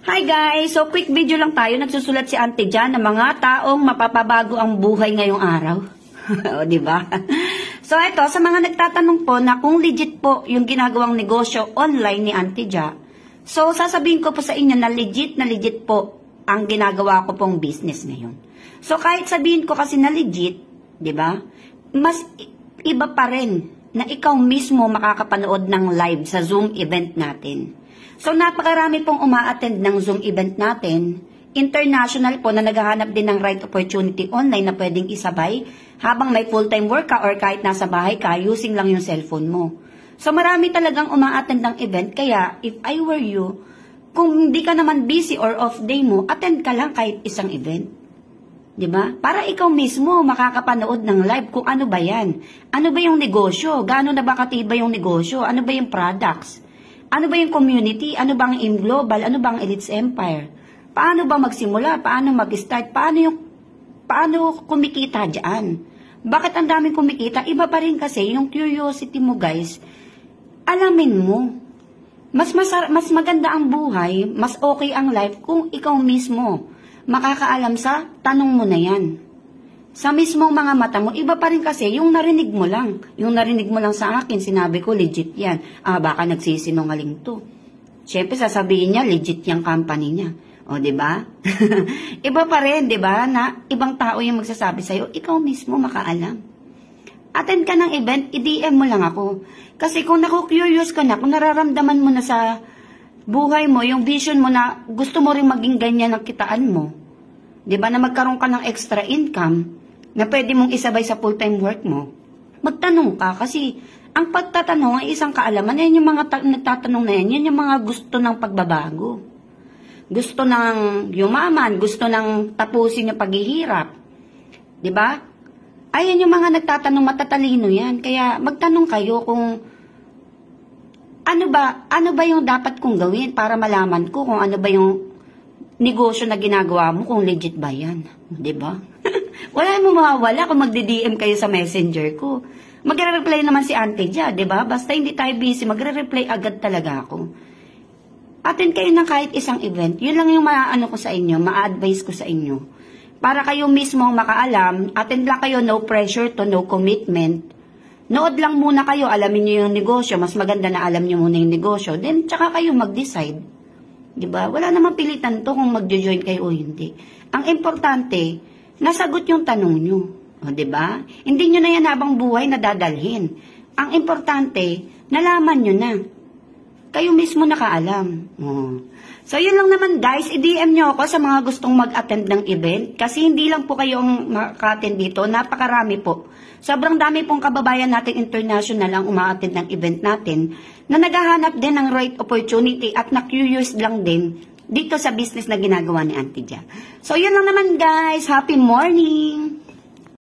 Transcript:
Hi guys! So quick video lang tayo. Nagsusulat si Auntie Jan ng mga taong mapapabago ang buhay ngayong araw. O, diba? So ito, sa mga nagtatanong po na kung legit po yung ginagawang negosyo online ni Auntie Jan, so sasabihin ko po sa inyo na legit po ang ginagawa ko pong business ngayon. So kahit sabihin ko kasi na legit, diba? Mas iba pa rin na ikaw mismo makakapanood ng live sa Zoom event natin. So, napakarami pong uma-attend ng Zoom event natin. International po na naghahanap din ng right opportunity online na pwedeng isabay habang may full-time work ka or kahit nasa bahay ka, using lang yung cellphone mo. So, marami talagang uma-attend ng event. Kaya, if I were you, kung hindi ka naman busy or off day mo, attend ka lang kahit isang event. Diba? Para ikaw mismo makakapanood ng live kung ano ba yan. Ano ba yung negosyo? Gaano na ba katibay yung negosyo? Ano ba yung products? Ano ba yung community? Ano ba ang AIM Global? Ano ba ang Elites Empire? Paano ba magsimula? Paano mag-start? Paano kumikita dyan? Bakit ang daming kumikita? Iba pa rin kasi yung curiosity mo, guys. Alamin mo. Mas maganda ang buhay, mas okay ang life kung ikaw mismo makakaalam sa tanong mo na yan. Sa mismong mga mata mo, iba pa rin kasi yung narinig mo lang. Yung narinig mo lang sa akin, sinabi ko, legit yan. Baka nagsisinungaling to. Siyempre, sasabihin niya, legit yung company niya. O, diba? Iba pa rin, diba? Na ibang tao yung magsasabi sa'yo, ikaw mismo makaalam. Attend ka ng event, i-DM mo lang ako. Kasi kung naku-curious ka na, kung nararamdaman mo na sa buhay mo, yung vision mo na gusto mo rin maging ganyan ang kitaan mo, diba? Na magkaroon ka ng extra income, na pwede mong isabay sa full-time work mo, magtanong ka kasi ang pagtatanong ay isang kaalaman. Yan yung mga nagtatanong na yan yung mga gusto ng pagbabago. Gusto ng yumaman, gusto ng tapusin yung paghihirap. Diba? Ayan yung mga nagtatanong, matatalino yan. Kaya magtanong kayo kung ano ba yung dapat kong gawin para malaman ko kung ano ba yung negosyo na ginagawa mo, kung legit ba yan. Diba? Wala mo mawawala kung magdi-DM kayo sa messenger ko. Magre-reply naman si Auntie Jan, diba? Basta hindi tayo busy, magre-reply agad talaga ako. Attend kayo ng kahit isang event. Yun lang yung maano ko sa inyo, ma-advise ko sa inyo. Para kayo mismo makaalam, attend lang kayo, no pressure to, no commitment. Nood lang muna kayo, alamin nyo yung negosyo. Mas maganda na alam nyo muna yung negosyo. Then, tsaka kayo mag-decide. Diba? Wala namang pilitan to kung mag-join kayo o hindi. Ang importante, nasagot yung tanong nyo. O, diba? Hindi nyo na yan habang buhay na dadalhin. Ang importante, nalaman nyo na. Kayo mismo nakaalam. O. So, yun lang naman guys. I-DM nyo ako sa mga gustong mag-attend ng event. Kasi hindi lang po kayo ang maka-attend dito. Napakarami po. Sobrang dami pong kababayan natin international ang uma-attend ng event natin na naghahanap din ng right opportunity at na-curious lang din dito sa business na ginagawa ni Auntie Jan. So, yun lang naman guys. Happy morning!